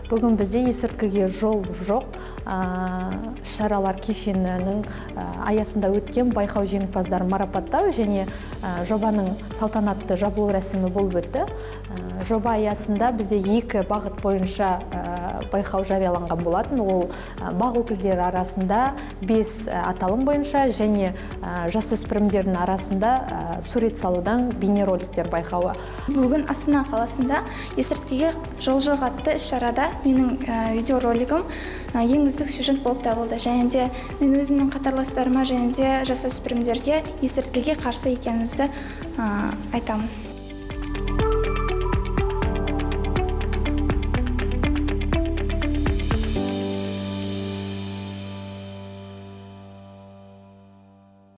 Бүгін бізде есірткіге жол жоқ шаралар кешенінің аясында өткен байқау жеңімпаздарын марапаттау және жобаның салтанатты жабылу рәсімі болып өтті. Жоба аясында бізде 2 бағыт бойынша байқау жарияланған болатын. Ол бақ өкілдері арасында 5 аталым бойынша және жасөспірімдердің арасында сурет салудан бейнероликтер байқауы. Бүгін Астана қаласында есірткіге жол жоқ атты іс-шарада менің видеоролигім ең үздік сюжет болып табылды. Және де мен өзімнің қатарластарыма және де жасөспірімдерге есірткіге қарсы екенімізді айтамын.